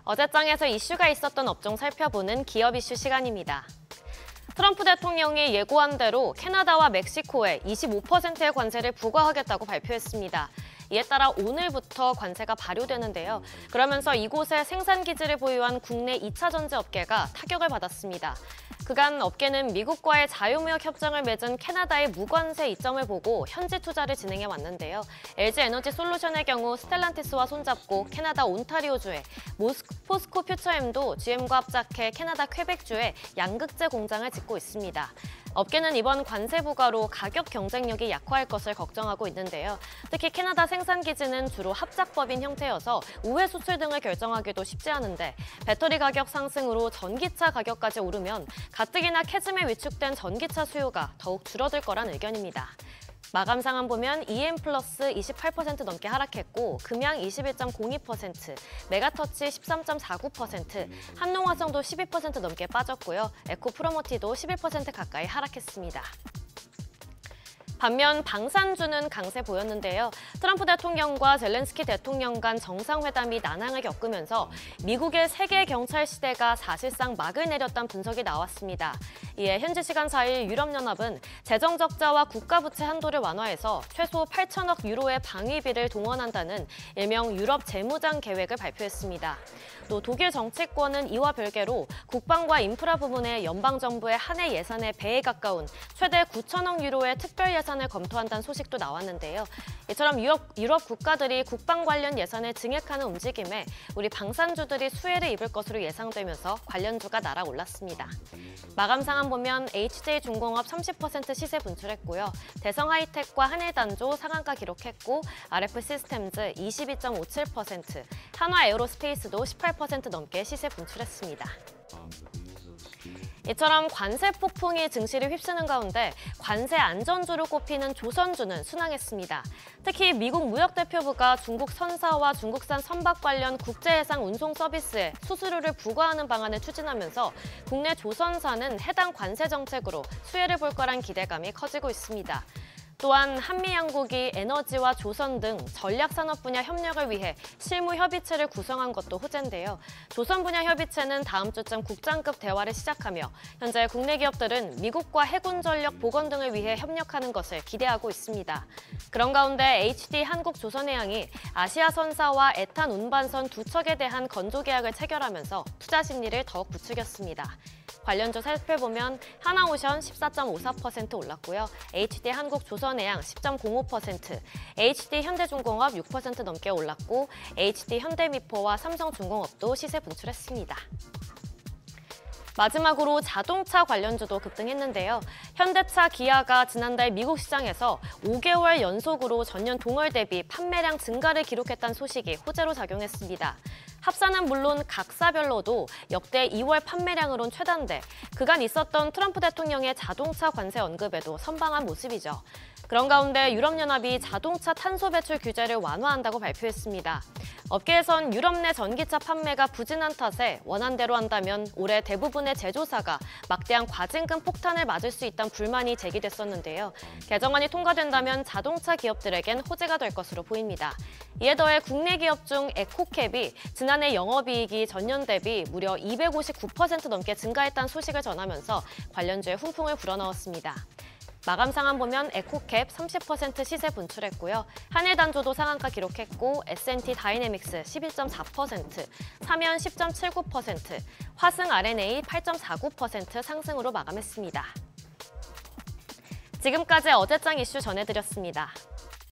어제장에서 이슈가 있었던 업종 살펴보는 기업 이슈 시간입니다. 트럼프 대통령이 예고한 대로 캐나다와 멕시코에 25%의 관세를 부과하겠다고 발표했습니다. 이에 따라 오늘부터 관세가 발효되는데요. 그러면서 이곳에 생산 기지를 보유한 국내 2차 전지 업계가 타격을 받았습니다. 그간 업계는 미국과의 자유무역 협정을 맺은 캐나다의 무관세 이점을 보고 현지 투자를 진행해 왔는데요. LG 에너지 솔루션의 경우 스텔란티스와 손잡고 캐나다 온타리오주에, 포스코 퓨처엠도 GM과 합작해 캐나다 퀘벡주에 양극재 공장을 짓고 있습니다. 업계는 이번 관세 부과로 가격 경쟁력이 약화할 것을 걱정하고 있는데요. 특히 캐나다 생산 기지는 주로 합작법인 형태여서 우회 수출 등을 결정하기도 쉽지 않은데 배터리 가격 상승으로 전기차 가격까지 오르면 가뜩이나 캐즘에 위축된 전기차 수요가 더욱 줄어들 거란 의견입니다. 마감 상황 보면 EM 플러스 28% 넘게 하락했고 금양 21.02%, 메가터치 13.49%, 한농화성도 12% 넘게 빠졌고요. 에코프로모티도 11% 가까이 하락했습니다. 반면 방산주는 강세 보였는데요. 트럼프 대통령과 젤렌스키 대통령 간 정상회담이 난항을 겪으면서 미국의 세계 경찰 시대가 사실상 막을 내렸다는 분석이 나왔습니다. 이에 현지 시간 4일 유럽연합은 재정 적자와 국가 부채 한도를 완화해서 최소 8천억 유로의 방위비를 동원한다는 일명 유럽 재무장 계획을 발표했습니다. 또 독일 정치권은 이와 별개로 국방과 인프라 부문의 연방정부의 한 해 예산의 배에 가까운 최대 9천억 유로의 특별 예산을 검토한다는 소식도 나왔는데요. 이처럼 유럽 국가들이 국방 관련 예산을 증액하는 움직임에 우리 방산주들이 수혜를 입을 것으로 예상되면서 관련주가 날아올랐습니다. 마감 상황 보면 HJ중공업 30% 시세 분출했고요. 대성하이텍과 한일단조 상한가 기록했고 RF시스템즈 22.57%, 한화에어로스페이스도 18% 넘게 시세 분출했습니다. 이처럼 관세 폭풍이 증시를 휩쓰는 가운데 관세 안전주로 꼽히는 조선주는 순항했습니다. 특히 미국 무역대표부가 중국 선사와 중국산 선박 관련 국제해상 운송 서비스에 수수료를 부과하는 방안을 추진하면서 국내 조선사는 해당 관세 정책으로 수혜를 볼 거란 기대감이 커지고 있습니다. 또한 한미 양국이 에너지와 조선 등 전략산업 분야 협력을 위해 실무 협의체를 구성한 것도 호재인데요. 조선 분야 협의체는 다음 주쯤 국장급 대화를 시작하며 현재 국내 기업들은 미국과 해군 전력 복원 등을 위해 협력하는 것을 기대하고 있습니다. 그런 가운데 HD 한국조선해양이 아시아 선사와 에탄 운반선 두 척에 대한 건조 계약을 체결하면서 투자 심리를 더욱 부추겼습니다. 관련주 살펴보면 하나오션 14.54% 올랐고요. HD 한국조선해양 10.05%, HD 현대중공업 6% 넘게 올랐고 HD 현대미포와 삼성중공업도 시세 분출했습니다. 마지막으로 자동차 관련주도 급등했는데요. 현대차, 기아가 지난달 미국 시장에서 5개월 연속으로 전년 동월 대비 판매량 증가를 기록했다는 소식이 호재로 작용했습니다. 합사는 물론 각사별로도 역대 2월 판매량으론 최다인데 그간 있었던 트럼프 대통령의 자동차 관세 언급에도 선방한 모습이죠. 그런 가운데 유럽연합이 자동차 탄소 배출 규제를 완화한다고 발표했습니다. 업계에선 유럽 내 전기차 판매가 부진한 탓에 원안대로 한다면 올해 대부분의 제조사가 막대한 과징금 폭탄을 맞을 수 있다는 불만이 제기됐었는데요. 개정안이 통과된다면 자동차 기업들에겐 호재가 될 것으로 보입니다. 이에 더해 국내 기업 중 에코캡이 지난해 영업이익이 전년 대비 무려 259% 넘게 증가했다는 소식을 전하면서 관련주에 훈풍을 불어넣었습니다. 마감 상황 보면 에코캡 30% 시세 분출했고요. 한일단조도 상한가 기록했고 S&T 다이내믹스 11.4%, 사면 10.79%, 화승 RNA 8.49% 상승으로 마감했습니다. 지금까지 어제장 이슈 전해드렸습니다.